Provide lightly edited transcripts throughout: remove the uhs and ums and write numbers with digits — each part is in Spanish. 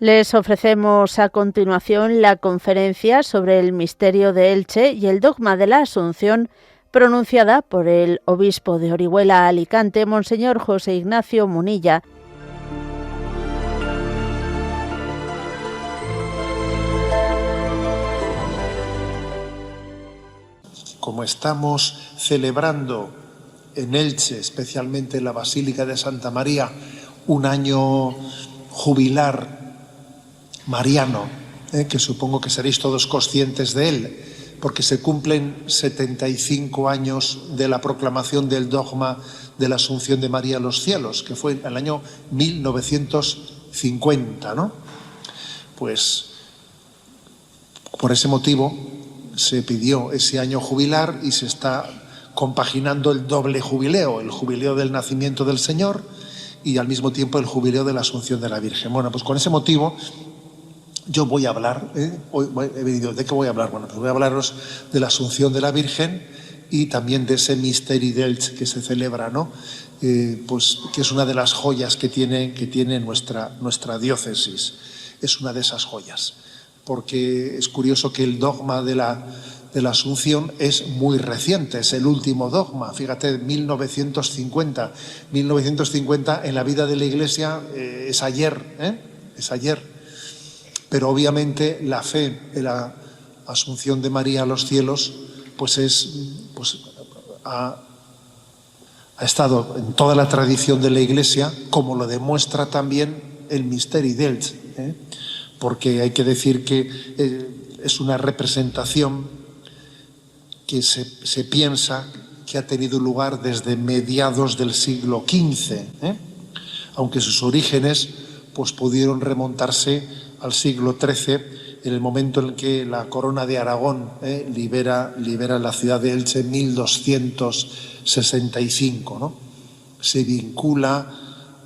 Les ofrecemos a continuación la conferencia sobre el misterio de Elche y el dogma de la Asunción pronunciada por el obispo de Orihuela Alicante, Monseñor José Ignacio Munilla. Como estamos celebrando en Elche, especialmente en la Basílica de Santa María, un año jubilar mariano, que supongo que seréis todos conscientes de él, porque se cumplen 75 años de la proclamación del dogma de la Asunción de María a los cielos, que fue en el año 1950, ¿no? Pues por ese motivo se pidió ese año jubilar y se está compaginando el doble jubileo, el jubileo del nacimiento del Señor y al mismo tiempo el jubileo de la Asunción de la Virgen. Bueno, pues con ese motivo yo voy a hablar, hoy he venido, ¿de qué voy a hablar? Bueno, pues voy a hablaros de la Asunción de la Virgen y también de ese Misteri d'Elx que se celebra, ¿no? Pues que es una de las joyas que tiene nuestra diócesis. Es una de esas joyas, porque es curioso que el dogma de la Asunción es muy reciente, es el último dogma, fíjate, 1950. 1950 en la vida de la Iglesia es ayer, es ayer. Pero obviamente la fe en la Asunción de María a los cielos ha estado en toda la tradición de la Iglesia, como lo demuestra también el Misteri d'Elx, porque hay que decir que es una representación que se piensa que ha tenido lugar desde mediados del siglo XV, aunque sus orígenes pues pudieron remontarse al siglo XIII, en el momento en que la Corona de Aragón libera la ciudad de Elche en 1265, ¿no? Se vincula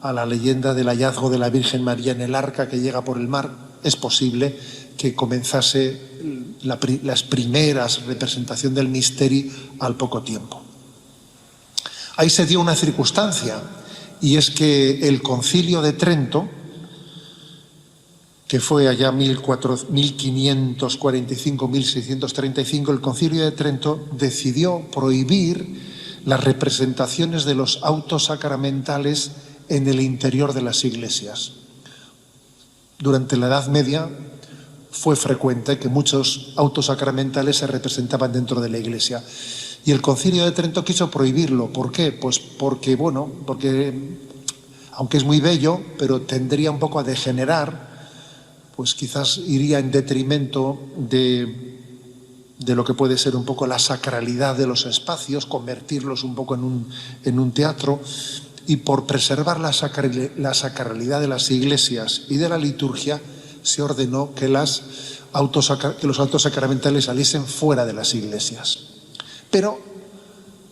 a la leyenda del hallazgo de la Virgen María en el arca que llega por el mar. Es posible que comenzase las primeras representaciones del misteri al poco tiempo. Ahí se dio una circunstancia, y es que el Concilio de Trento, que fue allá 1545-1635, el Concilio de Trento decidió prohibir las representaciones de los autos sacramentales en el interior de las iglesias. Durante la Edad Media fue frecuente que muchos autos sacramentales se representaban dentro de la iglesia. Y el Concilio de Trento quiso prohibirlo. ¿Por qué? Pues porque aunque es muy bello, pero tendría un poco a degenerar, pues quizás iría en detrimento de lo que puede ser un poco la sacralidad de los espacios, convertirlos un poco en un teatro, y por preservar la sacralidad de las iglesias y de la liturgia, se ordenó que los autos sacramentales saliesen fuera de las iglesias. Pero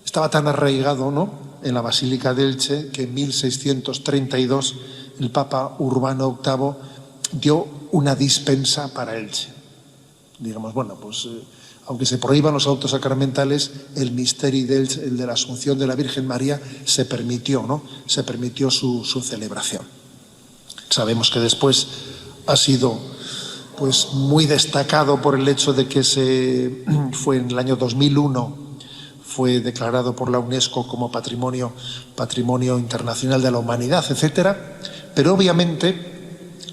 estaba tan arraigado, ¿no?, en la Basílica de Elche, que en 1632 el Papa Urbano VIII dio una dispensa para Elche. Digamos, bueno, pues aunque se prohíban los autos sacramentales, el Misteri d'Elx, el de la Asunción de la Virgen María, se permitió, ¿no? Se permitió su celebración. Sabemos que después ha sido pues muy destacado por el hecho de que fue en el año 2001, fue declarado por la UNESCO como Patrimonio Internacional de la Humanidad, etcétera. Pero obviamente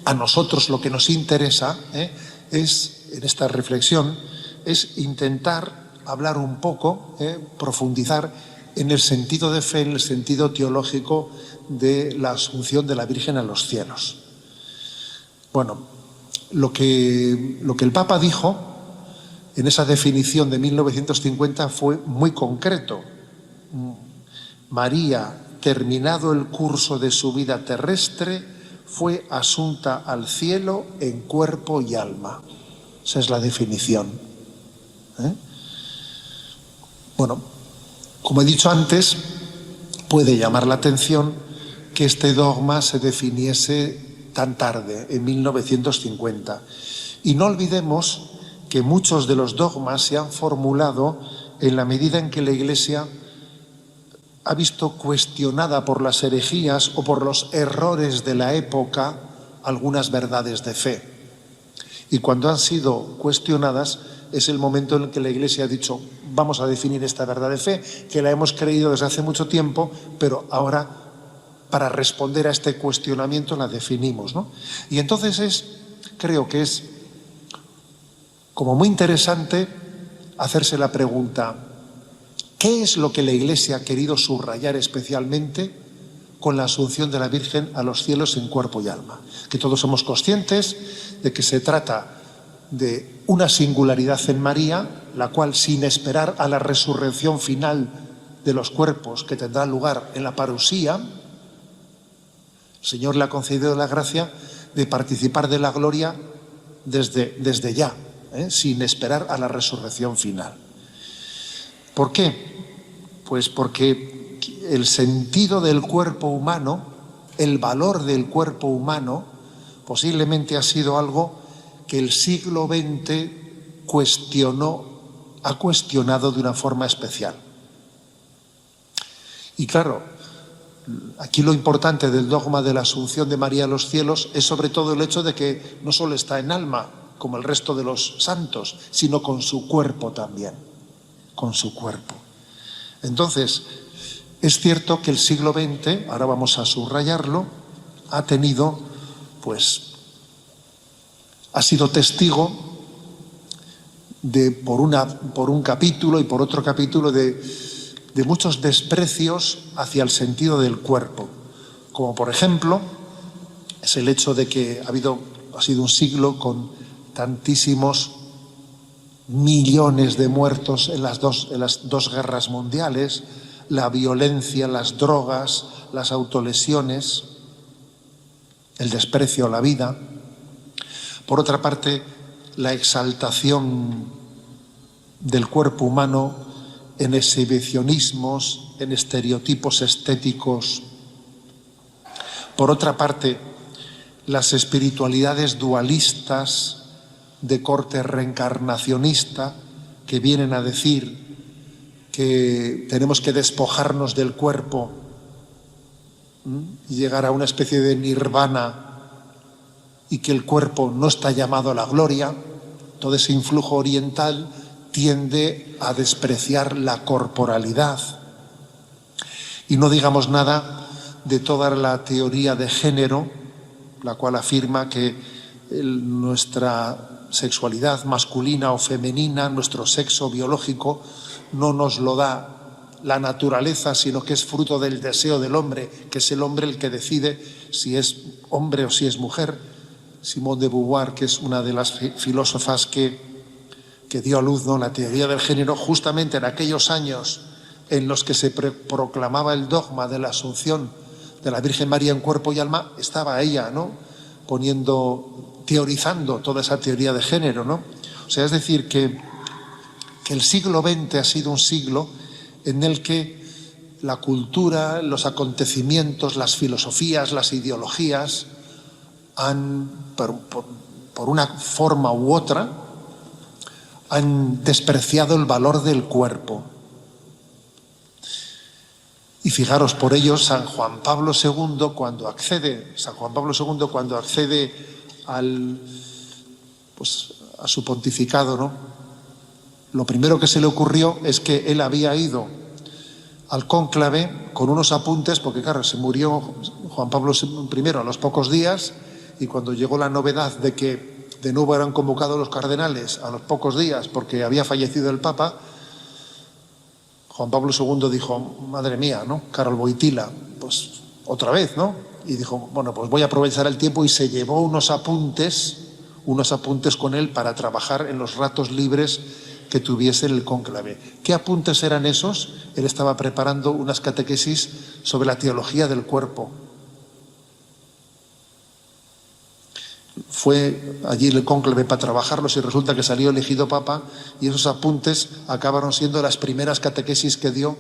a nosotros lo que nos interesa es, en esta reflexión, es intentar hablar un poco, profundizar en el sentido de fe, en el sentido teológico de la Asunción de la Virgen a los cielos. Bueno, lo que el Papa dijo en esa definición de 1950 fue muy concreto. María, terminado el curso de su vida terrestre, fue asunta al cielo en cuerpo y alma. Esa es la definición. Bueno, como he dicho antes, puede llamar la atención que este dogma se definiese tan tarde, en 1950. Y no olvidemos que muchos de los dogmas se han formulado en la medida en que la Iglesia ha visto cuestionada por las herejías o por los errores de la época algunas verdades de fe. Y cuando han sido cuestionadas, es el momento en el que la Iglesia ha dicho, vamos a definir esta verdad de fe, que la hemos creído desde hace mucho tiempo, pero ahora, para responder a este cuestionamiento, la definimos, ¿no? Y entonces creo que es como muy interesante hacerse la pregunta, ¿qué es lo que la Iglesia ha querido subrayar especialmente con la asunción de la Virgen a los cielos en cuerpo y alma? Que todos somos conscientes de que se trata de una singularidad en María, la cual, sin esperar a la resurrección final de los cuerpos que tendrá lugar en la parusía, el Señor le ha concedido la gracia de participar de la gloria desde ya, sin esperar a la resurrección final. ¿Por qué? Pues porque el sentido del cuerpo humano, el valor del cuerpo humano, posiblemente ha sido algo que el siglo XX ha cuestionado de una forma especial. Y claro, aquí lo importante del dogma de la Asunción de María a los cielos es sobre todo el hecho de que no solo está en alma, como el resto de los santos, sino con su cuerpo también, con su cuerpo. Entonces, es cierto que el siglo XX, ahora vamos a subrayarlo, ha tenido, ha sido testigo de, por un capítulo y por otro capítulo, de muchos desprecios hacia el sentido del cuerpo. Como por ejemplo, es el hecho de que ha sido un siglo con tantísimos millones de muertos en las dos guerras mundiales, la violencia, las drogas, las autolesiones, el desprecio a la vida. Por otra parte, la exaltación del cuerpo humano en exhibicionismos, en estereotipos estéticos. Por otra parte, las espiritualidades dualistas de corte reencarnacionista que vienen a decir que tenemos que despojarnos del cuerpo y llegar a una especie de nirvana y que el cuerpo no está llamado a la gloria. Todo ese influjo oriental tiende a despreciar la corporalidad. Y no digamos nada de toda la teoría de género, la cual afirma que nuestra sexualidad masculina o femenina, nuestro sexo biológico, no nos lo da la naturaleza, sino que es fruto del deseo del hombre, que es el hombre el que decide si es hombre o si es mujer. Simone de Beauvoir, que es una de las filósofas que dio a luz, ¿no?, la teoría del género, justamente en aquellos años en los que se proclamaba el dogma de la Asunción de la Virgen María en cuerpo y alma, estaba ella, ¿no?, teorizando toda esa teoría de género, ¿no? O sea, es decir, que el siglo XX ha sido un siglo en el que la cultura, los acontecimientos, las filosofías, las ideologías por una forma u otra, han despreciado el valor del cuerpo. Y fijaros, por ello, San Juan Pablo II, cuando accede a su pontificado, ¿no?, lo primero que se le ocurrió es que él había ido al cónclave con unos apuntes, porque claro, se murió Juan Pablo I a los pocos días, y cuando llegó la novedad de que de nuevo eran convocados los cardenales a los pocos días porque había fallecido el Papa, Juan Pablo II dijo, madre mía, ¿no?, Karol Wojtyła, pues otra vez, ¿no? Y dijo, bueno, pues voy a aprovechar el tiempo, y se llevó unos apuntes con él para trabajar en los ratos libres que tuviese el cónclave. ¿Qué apuntes eran esos? Él estaba preparando unas catequesis sobre la teología del cuerpo. Fue allí el cónclave para trabajarlos y resulta que salió elegido Papa, y esos apuntes acabaron siendo las primeras catequesis que dio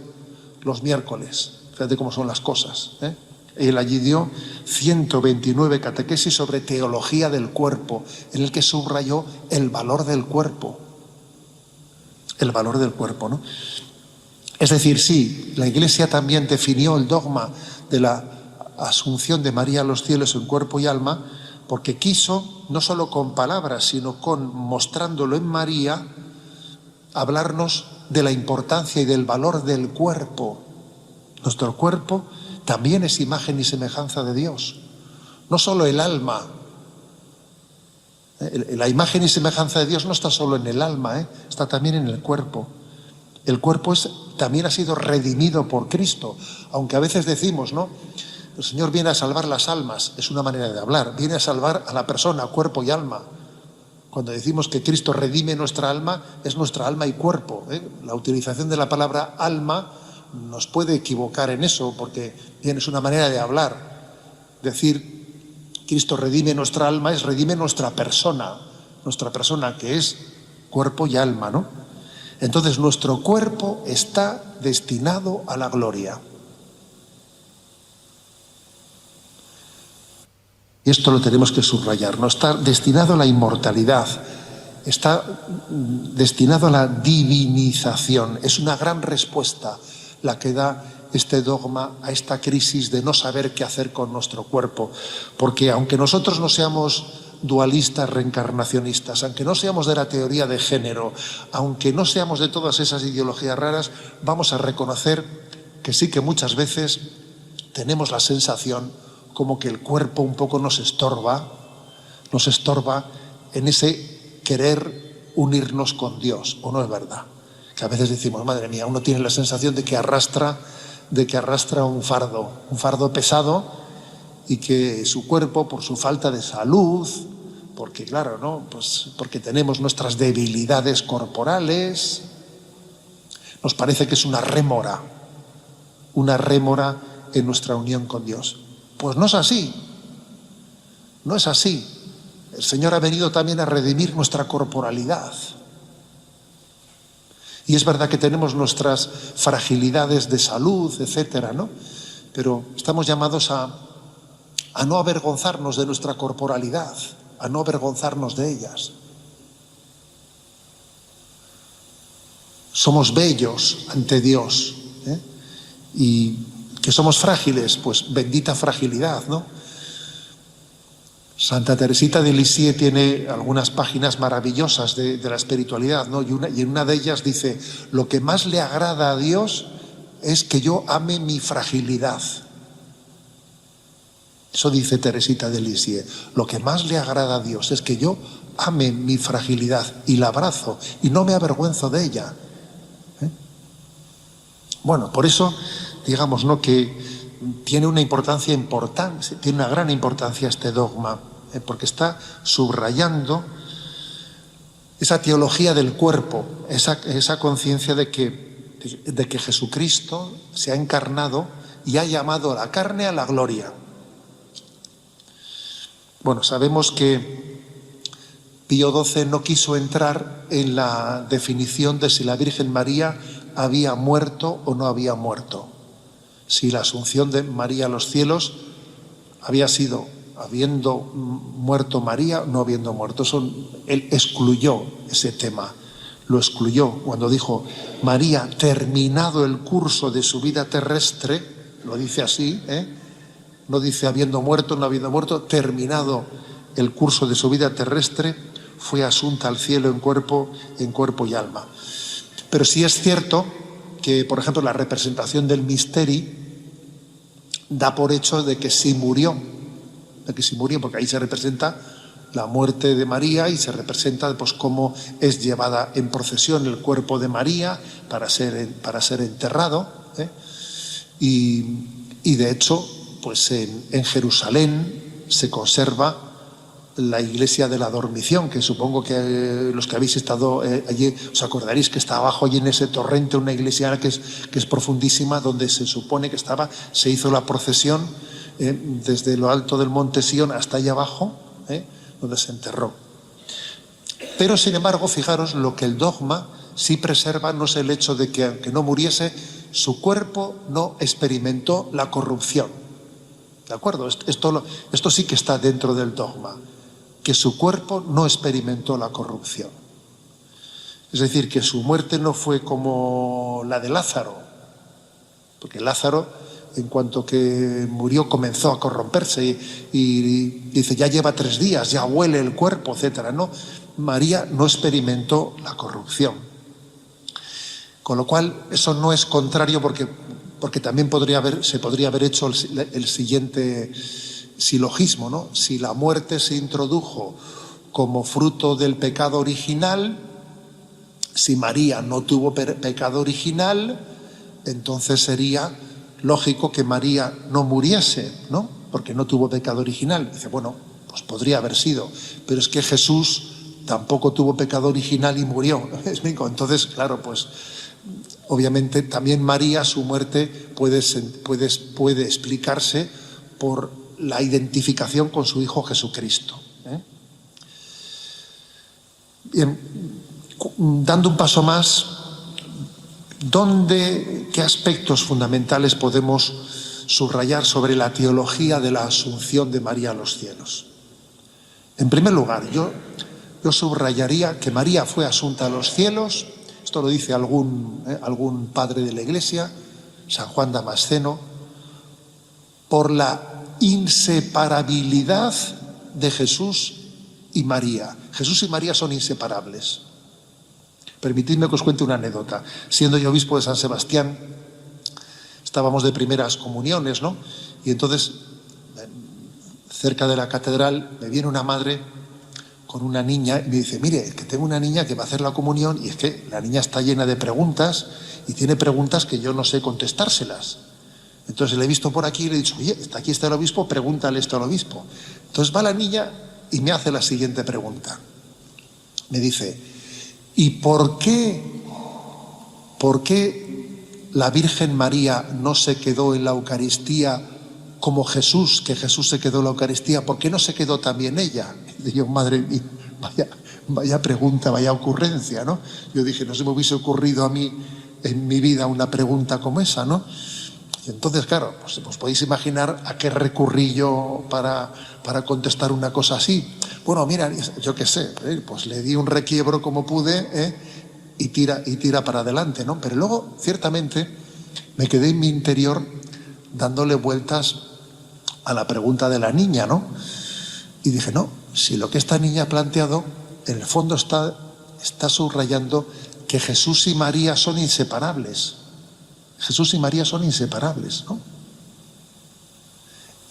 los miércoles. Fíjate cómo son las cosas, ¿eh? Él allí dio 129 catequesis sobre teología del cuerpo, en el que subrayó el valor del cuerpo. El valor del cuerpo, ¿no? Es decir, sí, la Iglesia también definió el dogma de la Asunción de María a los cielos en cuerpo y alma, porque quiso, no solo con palabras, sino mostrándolo en María, hablarnos de la importancia y del valor del cuerpo. Nuestro cuerpo también es imagen y semejanza de Dios, no solo el alma. La imagen y semejanza de Dios no está solo en el alma, está también en el cuerpo. El cuerpo también ha sido redimido por Cristo, aunque a veces decimos, ¿no? El Señor viene a salvar las almas, es una manera de hablar, viene a salvar a la persona, cuerpo y alma. Cuando decimos que Cristo redime nuestra alma, es nuestra alma y cuerpo. La utilización de la palabra alma nos puede equivocar en eso, porque bien, es una manera de hablar. Decir Cristo redime nuestra alma es redime nuestra persona que es cuerpo y alma, ¿no? Entonces nuestro cuerpo está destinado a la gloria. Y esto lo tenemos que subrayar, no está destinado a la inmortalidad, está destinado a la divinización. Es una gran respuesta la que da este dogma a esta crisis de no saber qué hacer con nuestro cuerpo. Porque aunque nosotros no seamos dualistas, reencarnacionistas, aunque no seamos de la teoría de género, aunque no seamos de todas esas ideologías raras, vamos a reconocer que sí que muchas veces tenemos la sensación como que el cuerpo un poco nos estorba en ese querer unirnos con Dios, ¿o no es verdad? Que a veces decimos, madre mía, uno tiene la sensación de que arrastra un fardo pesado, y que su cuerpo, por su falta de salud, porque claro, ¿no? Pues porque tenemos nuestras debilidades corporales, nos parece que es una rémora en nuestra unión con Dios. Pues no es así, no es así. El Señor ha venido también a redimir nuestra corporalidad. Y es verdad que tenemos nuestras fragilidades de salud, etcétera, ¿no? Pero estamos llamados a no avergonzarnos de nuestra corporalidad, a no avergonzarnos de ellas. Somos bellos ante Dios, y que somos frágiles, pues bendita fragilidad, ¿no? Santa Teresita de Lisieux tiene algunas páginas maravillosas de la espiritualidad, ¿no? Y en una de ellas dice, lo que más le agrada a Dios es que yo ame mi fragilidad. Eso dice Teresita de Lisieux, lo que más le agrada a Dios es que yo ame mi fragilidad y la abrazo y no me avergüenzo de ella. Bueno, por eso, digamos, ¿no?, que tiene una importancia importante, tiene una gran importancia este dogma, porque está subrayando esa teología del cuerpo, esa conciencia de que Jesucristo se ha encarnado y ha llamado a la carne a la gloria. Bueno, sabemos que Pío XII no quiso entrar en la definición de si la Virgen María había muerto o no había muerto. Si la asunción de María a los cielos había sido habiendo muerto María o no habiendo muerto. Él excluyó ese tema, lo excluyó cuando dijo, María, terminado el curso de su vida terrestre, lo dice así, no dice habiendo muerto, no habiendo muerto, terminado el curso de su vida terrestre, fue asunta al cielo en cuerpo y alma. Pero sí es cierto que, por ejemplo, la representación del Misteri da por hecho de que sí murió, porque ahí se representa la muerte de María y se representa pues cómo es llevada en procesión el cuerpo de María para ser enterrado, y de hecho pues en Jerusalén se conserva la iglesia de la Dormición, que supongo que los que habéis estado allí os acordaréis que está abajo, allí en ese torrente, una iglesia que es profundísima, donde se supone que se hizo la procesión desde lo alto del monte Sión hasta allá abajo, donde se enterró. Pero sin embargo, fijaros, lo que el dogma sí preserva no es el hecho de que aunque no muriese, su cuerpo no experimentó la corrupción. ¿De acuerdo? Esto sí que está dentro del dogma, que su cuerpo no experimentó la corrupción. Es decir, que su muerte no fue como la de Lázaro, porque Lázaro en cuanto que murió, comenzó a corromperse y dice, ya lleva 3 días, ya huele el cuerpo, etcétera, ¿no? María no experimentó la corrupción. Con lo cual, eso no es contrario porque también se podría haber hecho el siguiente silogismo, ¿no? Si la muerte se introdujo como fruto del pecado original, si María no tuvo pecado original, entonces sería lógico que María no muriese, ¿no? Porque no tuvo pecado original. Dice, bueno, pues podría haber sido, pero es que Jesús tampoco tuvo pecado original y murió. Entonces, claro, pues obviamente también María, su muerte puede explicarse por la identificación con su Hijo Jesucristo. Bien, dando un paso más, ¿qué aspectos fundamentales podemos subrayar sobre la teología de la asunción de María a los cielos? En primer lugar, yo subrayaría que María fue asunta a los cielos. Esto lo dice algún padre de la Iglesia, San Juan Damasceno, por la inseparabilidad de Jesús y María. Jesús y María son inseparables. Permitidme que os cuente una anécdota. Siendo yo obispo de San Sebastián, estábamos de primeras comuniones, ¿no? Y entonces, cerca de la catedral, me viene una madre con una niña y me dice, mire, que tengo una niña que va a hacer la comunión y es que la niña está llena de preguntas y tiene preguntas que yo no sé contestárselas. Entonces le he visto por aquí y le he dicho, oye, aquí está el obispo, pregúntale esto al obispo. Entonces va la niña y me hace la siguiente pregunta. Me dice, ¿y por qué la Virgen María no se quedó en la Eucaristía como Jesús, que Jesús se quedó en la Eucaristía? ¿Por qué no se quedó también ella? Y yo, madre mía, vaya pregunta, vaya ocurrencia, ¿no? Yo dije, no se me hubiese ocurrido a mí en mi vida una pregunta como esa, ¿no? Y entonces, claro, pues podéis imaginar a qué recurrí yo para contestar una cosa así. Bueno, mira, yo qué sé, pues le di un requiebro como pude, y tira para adelante, ¿no? Pero luego, ciertamente, me quedé en mi interior dándole vueltas a la pregunta de la niña, ¿no? Y dije, no, si lo que esta niña ha planteado, en el fondo está subrayando que Jesús y María son inseparables. Jesús y María son inseparables, ¿no?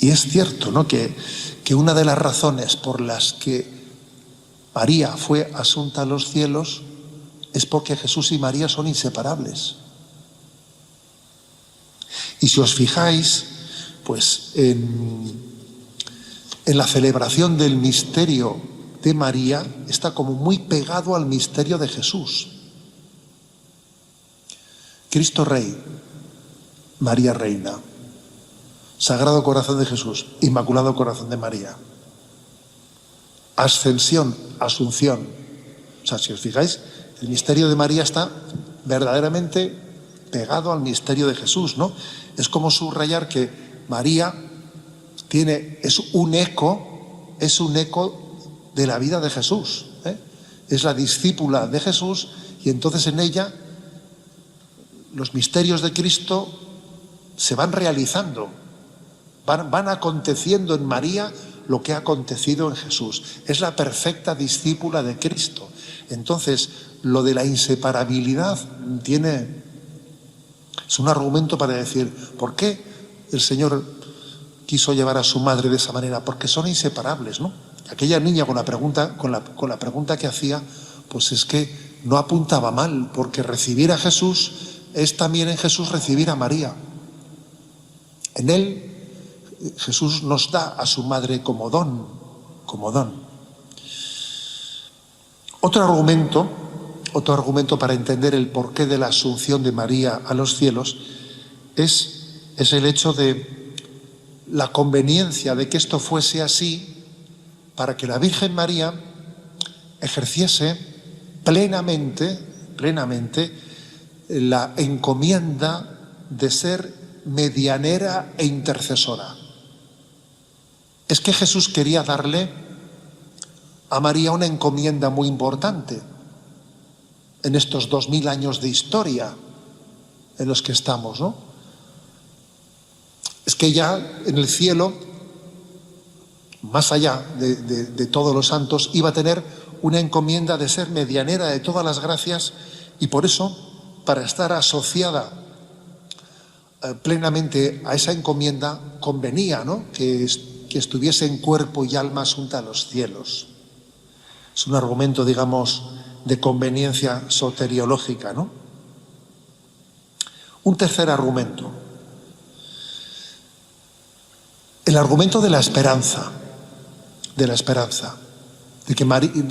Y es cierto, ¿no?, que una de las razones por las que María fue asunta a los cielos es porque Jesús y María son inseparables. Y si os fijáis, pues en la celebración del misterio de María está como muy pegado al misterio de Jesús. Cristo Rey, María Reina, Sagrado Corazón de Jesús, Inmaculado Corazón de María, Ascensión, Asunción. O sea, si os fijáis, el misterio de María está verdaderamente pegado al misterio de Jesús, ¿no? Es como subrayar que María es un eco de la vida de Jesús, ¿eh? Es la discípula de Jesús y entonces en ella los misterios de Cristo se van realizando, van aconteciendo en María lo que ha acontecido en Jesús. Es la perfecta discípula de Cristo. Entonces, lo de la inseparabilidad es un argumento para decir, ¿por qué el Señor quiso llevar a su madre de esa manera? Porque son inseparables, ¿no? Aquella niña con la pregunta que hacía, pues es que no apuntaba mal, porque recibir a Jesús es también en Jesús recibir a María. En él Jesús nos da a su madre como don. Otro argumento para entender el porqué de la asunción de María a los cielos es el hecho de la conveniencia de que esto fuese así para que la Virgen María ejerciese plenamente la encomienda de ser medianera e intercesora. Es que Jesús quería darle a María una encomienda muy importante en estos 2000 años de historia en los que estamos, ¿no? es que ella en el cielo, más allá de todos los santos, iba a tener una encomienda de ser medianera de todas las gracias, y por eso, para estar asociada plenamente a esa encomienda, convenía, ¿no?, que estuviese en cuerpo y alma asunta a los cielos. Es un argumento, digamos, de conveniencia soteriológica, ¿no? Un tercer argumento, el argumento de la esperanza, de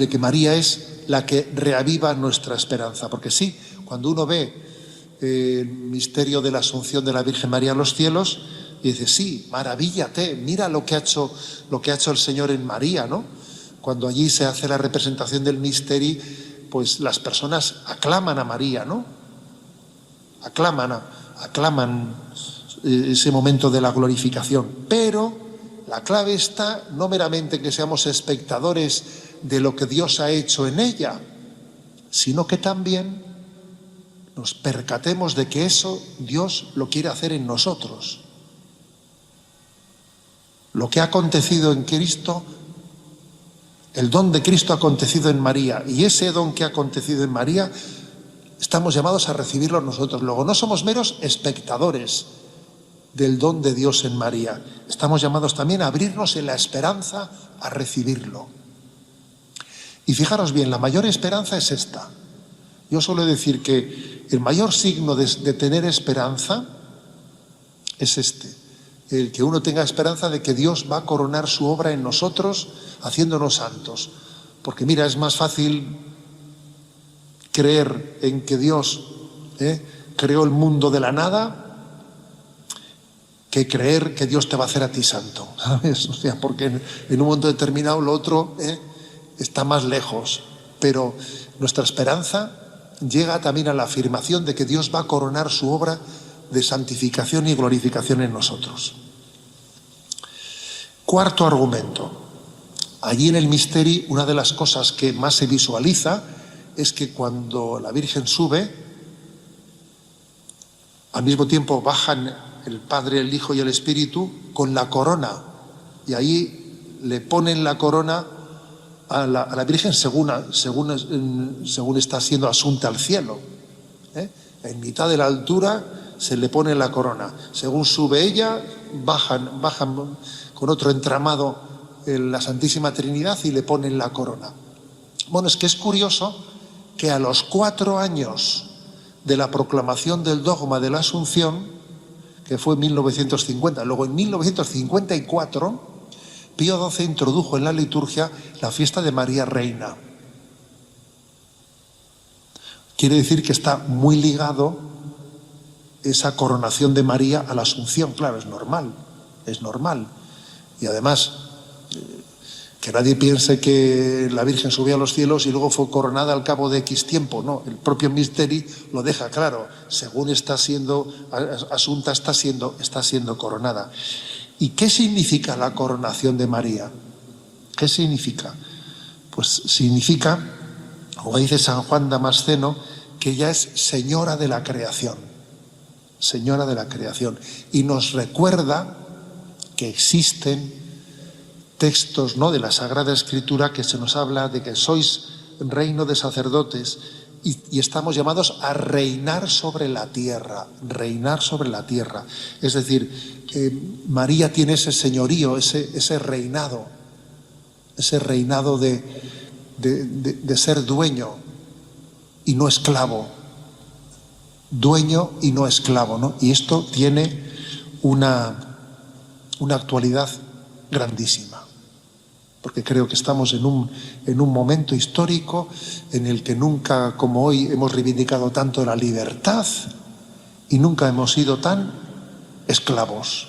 que María es la que reaviva nuestra esperanza. Porque sí, cuando uno ve el misterio de la Asunción de la Virgen María a los cielos, y dice, sí, maravíllate, mira lo que ha hecho el Señor en María, ¿no? Cuando allí se hace la representación del misterio, pues las personas aclaman a María, ¿no? Aclaman ese momento de la glorificación. Pero la clave está no meramente en que seamos espectadores de lo que Dios ha hecho en ella, sino que también nos percatemos de que eso Dios lo quiere hacer en nosotros. Lo que ha acontecido en Cristo, el don de Cristo ha acontecido en María, y ese don que ha acontecido en María estamos llamados a recibirlo nosotros. Luego, no somos meros espectadores del don de Dios en María, estamos llamados también a abrirnos en la esperanza a recibirlo. Y fijaros bien, la mayor esperanza es esta. Yo suelo decir que el mayor signo de tener esperanza es este, el que uno tenga esperanza de que Dios va a coronar su obra en nosotros haciéndonos santos. Porque mira, es más fácil creer en que Dios creó el mundo de la nada que creer que Dios te va a hacer a ti santo, ¿sabes? O sea, porque en un momento determinado lo otro está más lejos. Pero nuestra esperanza llega también a la afirmación de que Dios va a coronar su obra de santificación y glorificación en nosotros. Cuarto argumento. Allí en el misterio, una de las cosas que más se visualiza es que cuando la Virgen sube, al mismo tiempo bajan el Padre, el Hijo y el Espíritu con la corona, y ahí le ponen la corona a la Virgen según está siendo asunta al cielo. En mitad de la altura se le pone la corona. Según sube ella, bajan con otro entramado la Santísima Trinidad y le ponen la corona. Bueno, es que es curioso que a los 4 años de la proclamación del dogma de la Asunción, que fue en 1950, luego en 1954, Pío XII introdujo en la liturgia la fiesta de María Reina. Quiere decir que está muy ligado esa coronación de María a la Asunción. Claro, es normal. Y además, que nadie piense que la Virgen subió a los cielos y luego fue coronada al cabo de X tiempo. No, el propio misterio lo deja claro. Según está siendo asunta, está siendo coronada. ¿Y qué significa la coronación de María? ¿Qué significa? Pues significa, como dice San Juan Damasceno, que ella es señora de la creación. Señora de la creación. Y nos recuerda que existen textos, ¿no?, de la Sagrada Escritura que se nos habla de que sois reino de sacerdotes y estamos llamados a reinar sobre la tierra, Es decir, María tiene ese señorío, ese reinado de ser dueño y no esclavo. Dueño y no esclavo, ¿no? Y esto tiene una actualidad grandísima. Porque creo que estamos en un momento histórico en el que nunca como hoy hemos reivindicado tanto la libertad y nunca hemos sido tan esclavos.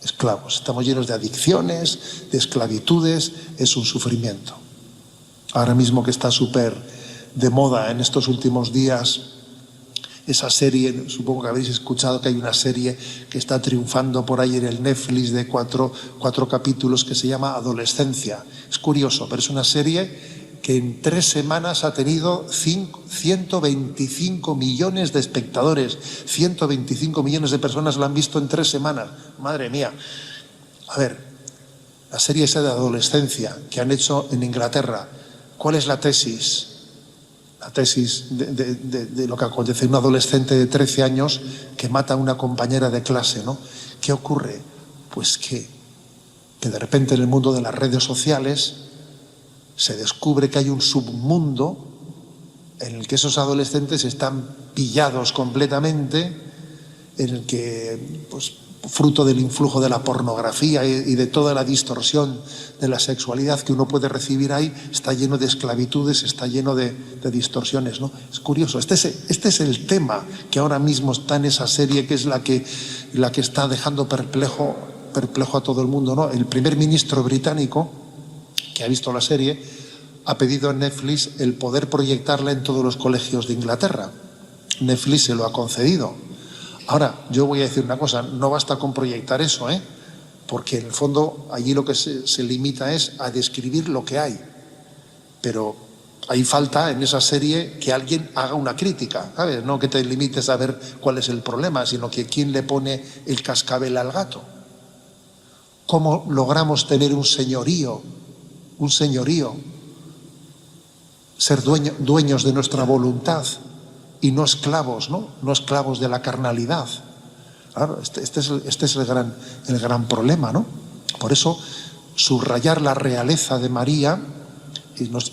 Estamos llenos de adicciones, de esclavitudes, es un sufrimiento. Ahora mismo que está súper de moda en estos últimos días esa serie, supongo que habéis escuchado que hay una serie que está triunfando por ahí en el Netflix de cuatro capítulos que se llama Adolescencia. Es curioso, pero es una serie que en 3 semanas ha tenido 125 millones de espectadores. 125 millones de personas la han visto en 3 semanas. Madre mía. A ver, la serie esa de adolescencia que han hecho en Inglaterra, ¿cuál es la tesis? La tesis de lo que acontece. Un adolescente de 13 años que mata a una compañera de clase, ¿no? ¿Qué ocurre? Pues que de repente en el mundo de las redes sociales se descubre que hay un submundo en el que esos adolescentes están pillados completamente, en el que, pues, fruto del influjo de la pornografía y de toda la distorsión de la sexualidad que uno puede recibir ahí, está lleno de esclavitudes, está lleno de distorsiones, ¿no? Es curioso. Este es el tema que ahora mismo está en esa serie, que es la que está dejando perplejo a todo el mundo, ¿no? El primer ministro británico, que ha visto la serie, ha pedido a Netflix el poder proyectarla en todos los colegios de Inglaterra. Netflix se lo ha concedido. Ahora, yo voy a decir una cosa, no basta con proyectar eso, porque en el fondo allí lo que se limita es a describir lo que hay. Pero ahí falta en esa serie que alguien haga una crítica, ¿sabes? No que te limites a ver cuál es el problema, sino que quién le pone el cascabel al gato. ¿Cómo logramos tener un señorío? Ser dueños de nuestra voluntad y no esclavos, ¿no? No esclavos de la carnalidad. Claro, este es el gran problema, ¿no? Por eso, subrayar la realeza de María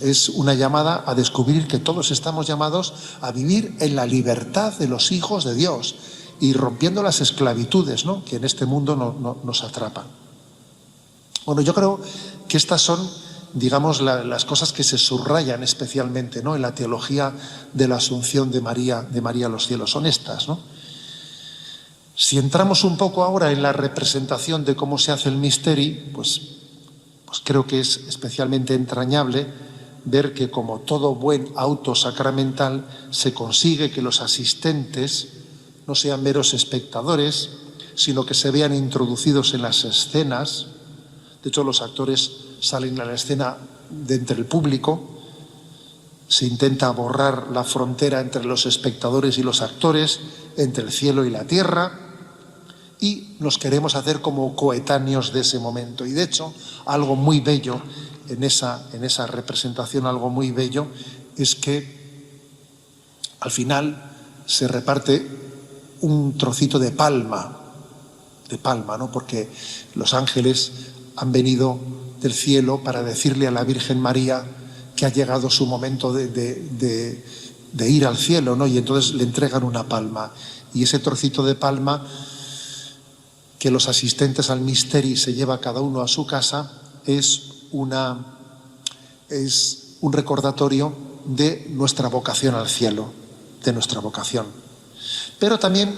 es una llamada a descubrir que todos estamos llamados a vivir en la libertad de los hijos de Dios y rompiendo las esclavitudes, ¿no?, que en este mundo nos atrapan. Bueno, yo creo que estas son, digamos, las cosas que se subrayan especialmente, ¿no?, en la teología de la Asunción de María a los cielos. Son estas, ¿no? Si entramos un poco ahora en la representación de cómo se hace el misterio, pues creo que es especialmente entrañable ver que, como todo buen auto sacramental, se consigue que los asistentes no sean meros espectadores, sino que se vean introducidos en las escenas. De hecho, los actores salen a la escena de entre el público. Se intenta borrar la frontera entre los espectadores y los actores, entre el cielo y la tierra, y nos queremos hacer como coetáneos de ese momento. Y de hecho, algo muy bello en esa representación, algo muy bello, es que al final se reparte un trocito de palma, ¿no? Porque los ángeles han venido del cielo para decirle a la Virgen María que ha llegado su momento de ir al cielo, ¿no? Y entonces le entregan una palma. Y ese trocito de palma que los asistentes al misterio se lleva cada uno a su casa es un recordatorio de nuestra vocación al cielo, de nuestra vocación. Pero también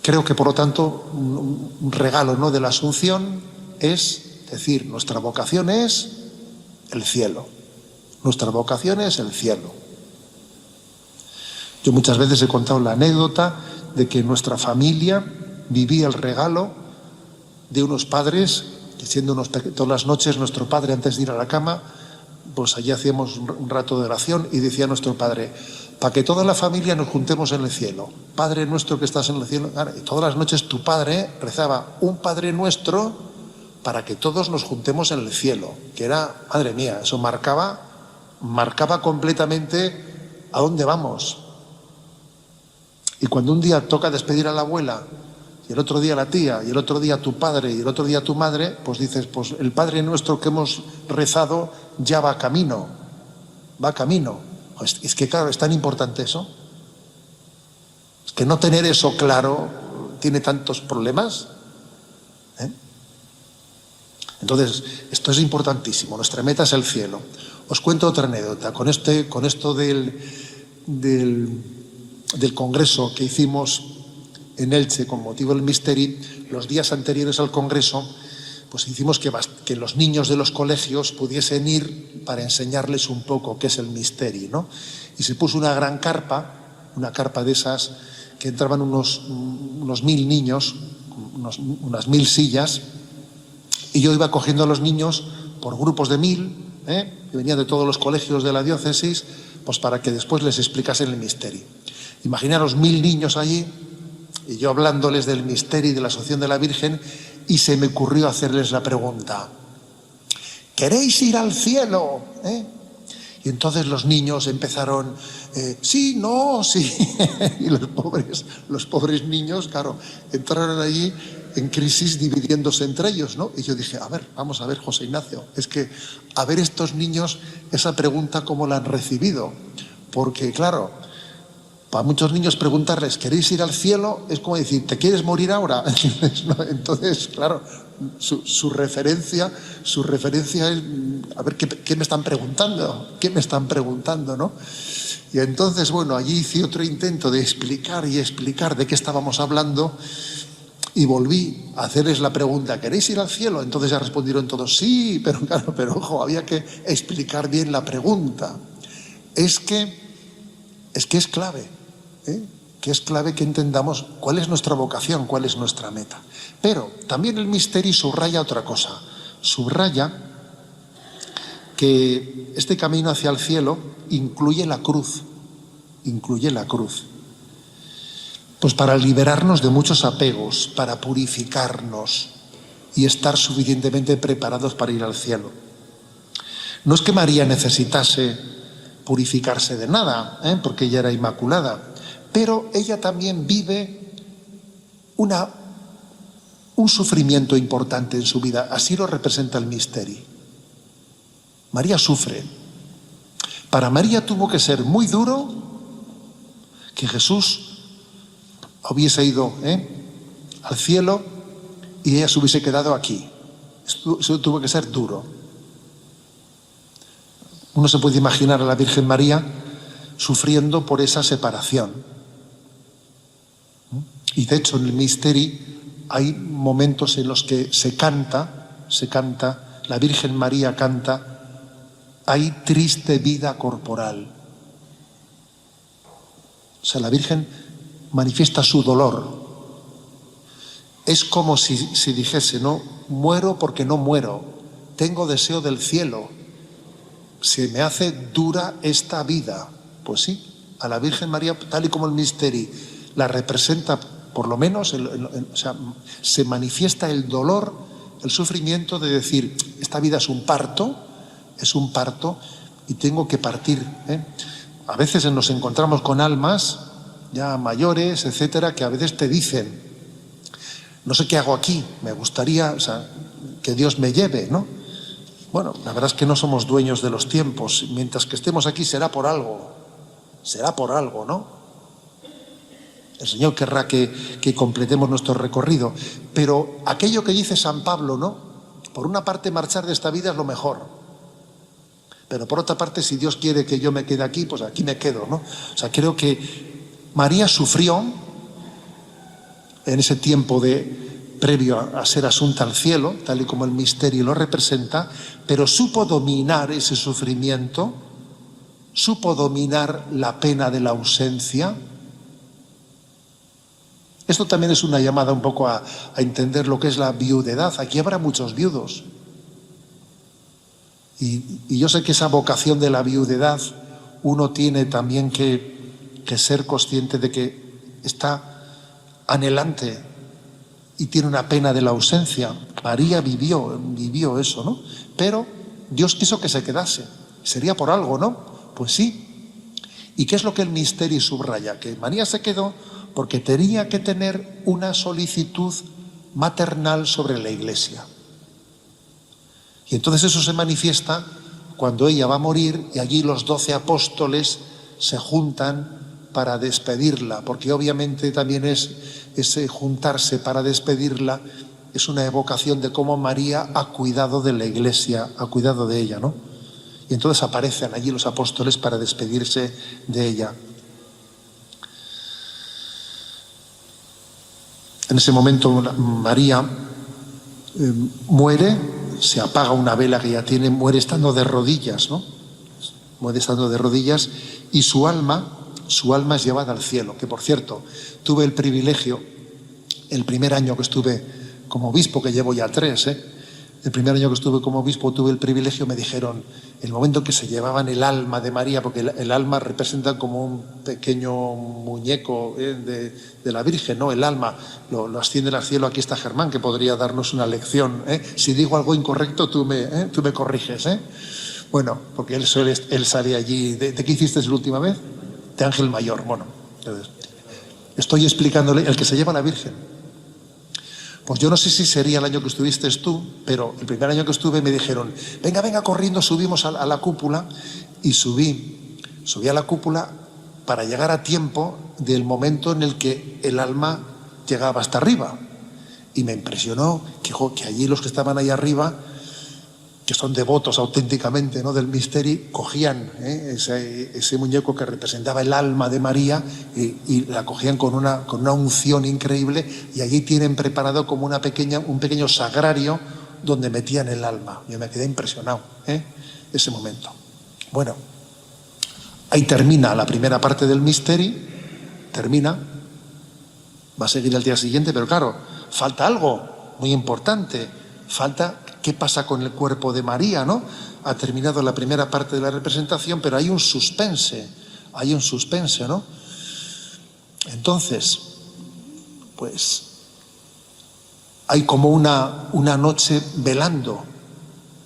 creo que, por lo tanto, un regalo, ¿no?, de la Asunción es decir, nuestra vocación es el cielo. Nuestra vocación es el cielo. Yo muchas veces he contado la anécdota de que nuestra familia vivía el regalo de unos padres que, siendo todas las noches, nuestro padre, antes de ir a la cama, pues allí hacíamos un rato de oración y decía nuestro padre: para que toda la familia nos juntemos en el cielo. Padre nuestro que estás en el cielo. Y todas las noches tu padre rezaba un Padre Nuestro para que todos nos juntemos en el cielo, que era, madre mía, eso marcaba completamente a dónde vamos. Y cuando un día toca despedir a la abuela, y el otro día a la tía, y el otro día a tu padre, y el otro día a tu madre, pues dices, pues el Padre Nuestro que hemos rezado ya va camino. Pues es que, claro, es tan importante eso. Es que no tener eso claro tiene tantos problemas. Entonces, esto es importantísimo. Nuestra meta es el cielo. Os cuento otra anécdota. Con esto del congreso que hicimos en Elche con motivo del misterio, los días anteriores al congreso, pues hicimos que los niños de los colegios pudiesen ir para enseñarles un poco qué es el misterio, ¿no? Y se puso una gran carpa, una carpa de esas que entraban unos 1000 niños, unas 1000 sillas. Y yo iba cogiendo a los niños por grupos de 1000 que venían de todos los colegios de la diócesis, pues para que después les explicasen el misterio. Imaginaros 1000 niños allí, y yo hablándoles del misterio y de la Asunción de la Virgen, y se me ocurrió hacerles la pregunta: ¿queréis ir al cielo? Y entonces los niños empezaron, sí, no, sí. Y los pobres niños, claro, entraron allí en crisis dividiéndose entre ellos, ¿no? Y yo dije, a ver, vamos a ver, José Ignacio, es que a ver estos niños esa pregunta cómo la han recibido. Porque, claro, para muchos niños preguntarles, ¿queréis ir al cielo? Es como decir, ¿te quieres morir ahora? Entonces, claro, su referencia es, a ver, ¿qué me están preguntando? ¿Qué me están preguntando, no? Y entonces, bueno, allí hice otro intento de explicar de qué estábamos hablando, y volví a hacerles la pregunta, ¿queréis ir al cielo? Entonces ya respondieron todos, sí, pero claro, pero ojo, había que explicar bien la pregunta. Es que es clave, que es clave que entendamos cuál es nuestra vocación, cuál es nuestra meta. Pero también el misterio subraya otra cosa, subraya que este camino hacia el cielo incluye la cruz, pues para liberarnos de muchos apegos, para purificarnos y estar suficientemente preparados para ir al cielo. No es que María necesitase purificarse de nada, porque ella era inmaculada, pero ella también vive un sufrimiento importante en su vida, así lo representa el misterio. María sufre. Para María tuvo que ser muy duro que Jesús hubiese ido al cielo y ella se hubiese quedado aquí. Eso tuvo que ser duro. Uno se puede imaginar a la Virgen María sufriendo por esa separación. Y de hecho en el misterio hay momentos en los que se canta, la Virgen María canta, hay triste vida corporal. O sea, la Virgen manifiesta su dolor. Es como si dijese, no, muero porque no muero, tengo deseo del cielo, se me hace dura esta vida. Pues sí, a la Virgen María, tal y como el misterio la representa, por lo menos, o sea, se manifiesta el dolor, el sufrimiento de decir, esta vida es un parto y tengo que partir. A veces nos encontramos con almas ya mayores, etcétera, que a veces te dicen, no sé qué hago aquí, me gustaría, o sea, que Dios me lleve, ¿no? Bueno, la verdad es que no somos dueños de los tiempos, mientras que estemos aquí será por algo, ¿no? El Señor querrá que completemos nuestro recorrido, pero aquello que dice San Pablo, ¿no? Por una parte marchar de esta vida es lo mejor, pero por otra parte si Dios quiere que yo me quede aquí, pues aquí me quedo, ¿no? O sea, creo que María sufrió en ese tiempo previo a ser asunta al cielo, tal y como el misterio lo representa, pero supo dominar ese sufrimiento, supo dominar la pena de la ausencia. Esto también es una llamada un poco a entender lo que es la viudedad. Aquí habrá muchos viudos. Y yo sé que esa vocación de la viudedad uno tiene también que ser consciente de que está anhelante y tiene una pena de la ausencia. María vivió eso, ¿no? Pero Dios quiso que se quedase. Sería por algo, ¿no? Pues sí. ¿Y qué es lo que el misterio subraya? Que María se quedó porque tenía que tener una solicitud maternal sobre la Iglesia. Y entonces eso se manifiesta cuando ella va a morir y allí los 12 apóstoles se juntan para despedirla, porque obviamente también ese juntarse para despedirla es una evocación de cómo María ha cuidado de la Iglesia, ha cuidado de ella, ¿no? Y entonces aparecen allí los apóstoles para despedirse de ella. En ese momento María muere, se apaga una vela que ya tiene, muere estando de rodillas, ¿no? Muere estando de rodillas y su alma es llevada al cielo, que por cierto, tuve el privilegio, el primer año que estuve como obispo, que llevo ya 3, el primer año que estuve como obispo tuve el privilegio, me dijeron, el momento que se llevaban el alma de María, porque el alma representa como un pequeño muñeco de la Virgen, ¿no? El alma lo ascienden al cielo. Aquí está Germán, que podría darnos una lección, ¿eh? Si digo algo incorrecto, tú me corriges, ¿eh? Bueno, porque él sale allí. ¿De qué hiciste la última vez? De ángel mayor. Bueno, entonces, estoy explicándole el que se lleva a la Virgen. Pues yo no sé si sería el año que estuviste tú, pero el primer año que estuve me dijeron, venga, corriendo, subimos a la cúpula, y subí a la cúpula para llegar a tiempo del momento en el que el alma llegaba hasta arriba. Y me impresionó que allí los que estaban ahí arriba, que son devotos auténticamente, ¿no?, del misterio, cogían ese muñeco que representaba el alma de María y la cogían con una unción increíble, y allí tienen preparado como un pequeño sagrario donde metían el alma. Yo me quedé impresionado, ese momento. Bueno, ahí termina la primera parte del misterio, va a seguir al día siguiente, pero claro, falta algo muy importante, falta qué pasa con el cuerpo de María, ¿no? Ha terminado la primera parte de la representación, pero hay un suspense, ¿no? Entonces, pues, hay como una noche velando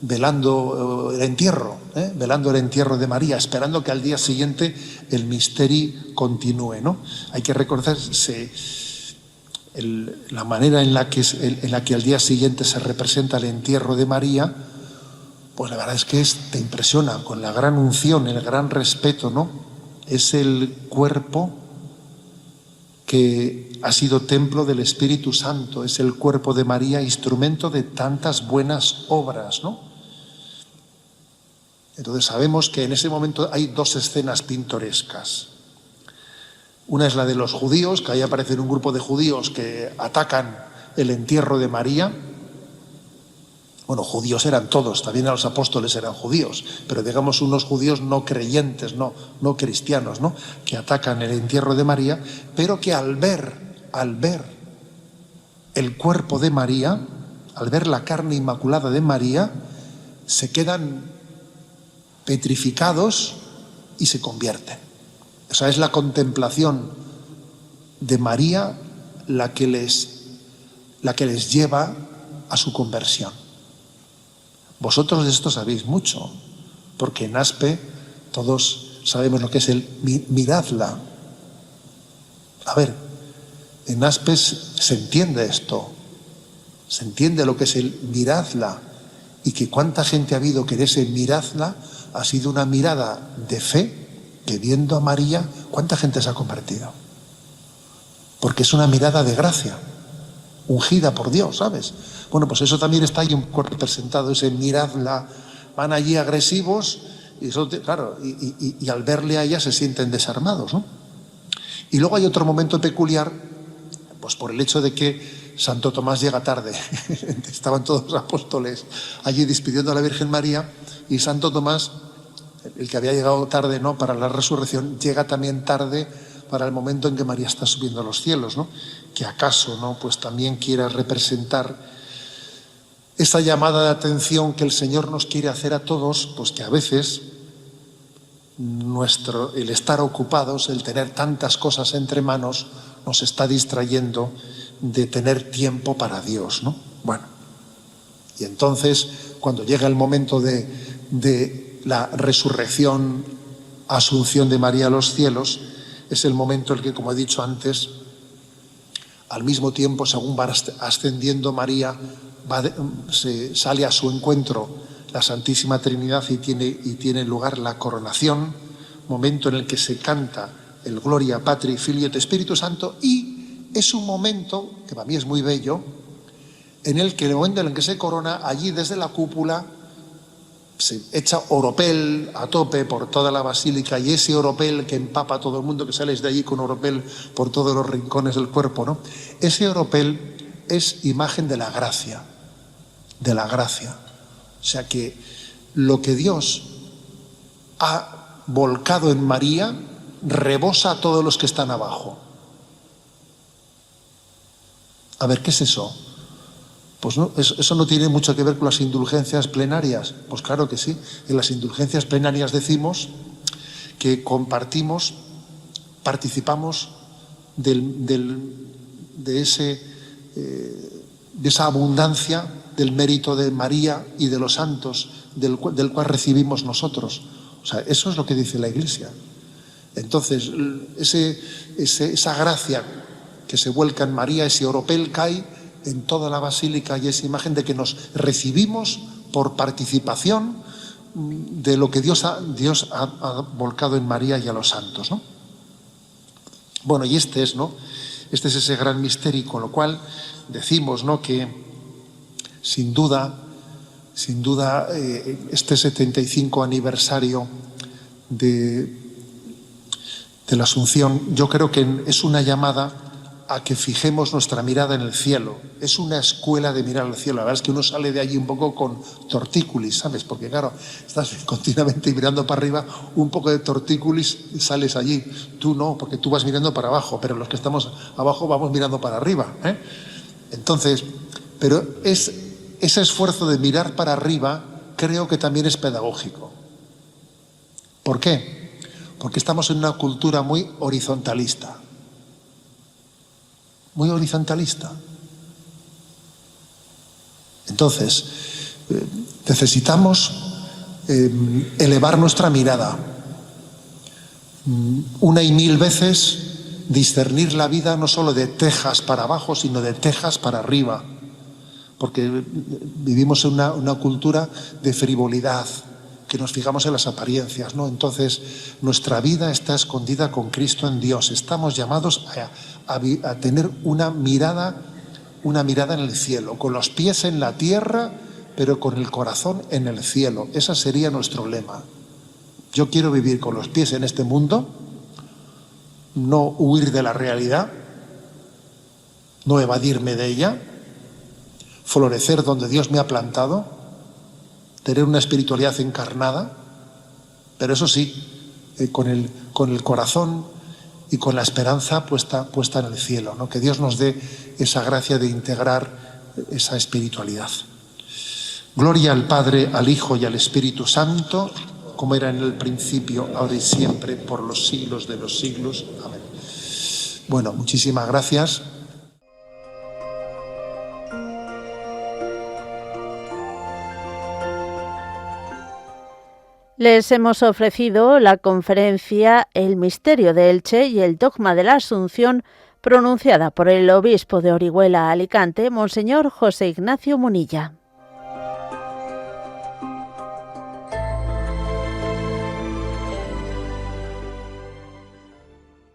el entierro, velando el entierro de María, esperando que al día siguiente el misterio continúe, ¿no? Hay que recordarse la manera en la que al día siguiente se representa el entierro de María. Pues la verdad es que te impresiona, con la gran unción, el gran respeto, ¿no? Es el cuerpo que ha sido templo del Espíritu Santo, es el cuerpo de María, instrumento de tantas buenas obras, ¿no? Entonces sabemos que en ese momento hay dos escenas pintorescas. Una es la de los judíos, que ahí aparecen un grupo de judíos que atacan el entierro de María. Bueno, judíos eran todos, también a los apóstoles eran judíos, pero digamos unos judíos no creyentes, no cristianos, ¿no?, que atacan el entierro de María, pero que al ver el cuerpo de María, al ver la carne inmaculada de María, se quedan petrificados y se convierten. O sea, es la contemplación de María la que les lleva a su conversión. Vosotros de esto sabéis mucho, porque en Aspe todos sabemos lo que es el miradla. A ver, en Aspe se entiende esto, se entiende lo que es el miradla, y que cuánta gente ha habido que en ese miradla ha sido una mirada de fe, que viendo a María, ¿cuánta gente se ha convertido? Porque es una mirada de gracia, ungida por Dios, ¿sabes? Bueno, pues eso también está ahí un poco representado, ese miradla. Van allí agresivos, y eso, claro, y al verle a ella se sienten desarmados, ¿no? Y luego hay otro momento peculiar, pues por el hecho de que Santo Tomás llega tarde. Estaban todos los apóstoles allí despidiendo a la Virgen María, y Santo Tomás, el que había llegado tarde, ¿no?, para la resurrección, llega también tarde para el momento en que María está subiendo a los cielos, ¿no? Que acaso, ¿no?, pues también quiera representar esa llamada de atención que el Señor nos quiere hacer a todos, pues que a veces el estar ocupados, el tener tantas cosas entre manos, nos está distrayendo de tener tiempo para Dios, ¿no? Bueno, y entonces cuando llega el momento de la resurrección, asunción de María a los cielos, es el momento en el que, como he dicho antes, al mismo tiempo, según va ascendiendo María, sale a su encuentro la Santísima Trinidad y tiene lugar la coronación, momento en el que se canta el Gloria Patri Filio et Espíritu Santo, y es un momento, que para mí es muy bello, en el momento en el que se corona, allí desde la cúpula, se echa oropel a tope por toda la basílica, y ese oropel que empapa a todo el mundo, que sales de allí con oropel por todos los rincones del cuerpo, ¿no? Ese oropel es imagen de la gracia, O sea que lo que Dios ha volcado en María rebosa a todos los que están abajo. A ver, ¿qué es eso? Pues no, eso no tiene mucho que ver con las indulgencias plenarias. Pues claro que sí. En las indulgencias plenarias decimos que compartimos, participamos de esa abundancia del mérito de María y de los santos del cual recibimos nosotros. O sea, eso es lo que dice la Iglesia. Entonces, esa gracia que se vuelca en María, ese oropel cae en toda la basílica y esa imagen de que nos recibimos por participación de lo que Dios ha volcado en María y a los santos, ¿no? Bueno, y este es ese gran misterio, con lo cual decimos, ¿no?, que sin duda, este 75 aniversario de la Asunción, yo creo que es una llamada a que fijemos nuestra mirada en el cielo. Es una escuela de mirar al cielo. La verdad es que uno sale de allí un poco con tortícolis, ¿sabes? Porque claro, estás continuamente mirando para arriba, un poco de tortícolis y sales allí. Tú no, porque tú vas mirando para abajo, pero los que estamos abajo vamos mirando para arriba, ¿eh? Entonces, pero ese esfuerzo de mirar para arriba creo que también es pedagógico. ¿Por qué? Porque estamos en una cultura muy horizontalista. Muy horizontalista. Entonces, necesitamos elevar nuestra mirada. Una y mil veces discernir la vida no solo de tejas para abajo, sino de tejas para arriba. Porque vivimos en una cultura de frivolidad, que nos fijamos en las apariencias, ¿no? Entonces, nuestra vida está escondida con Cristo en Dios. Estamos llamados a tener una mirada en el cielo, con los pies en la tierra, pero con el corazón en el cielo. Ese sería nuestro lema. Yo quiero vivir con los pies en este mundo, no huir de la realidad, no evadirme de ella, florecer donde Dios me ha plantado, tener una espiritualidad encarnada, pero eso sí, con el corazón y con la esperanza puesta en el cielo, ¿no? Que Dios nos dé esa gracia de integrar esa espiritualidad. Gloria al Padre, al Hijo y al Espíritu Santo, como era en el principio, ahora y siempre, por los siglos de los siglos. Amén. Bueno, muchísimas gracias. Les hemos ofrecido la conferencia El misterio de Elche y el dogma de la Asunción, pronunciada por el obispo de Orihuela, Alicante, Monseñor José Ignacio Munilla.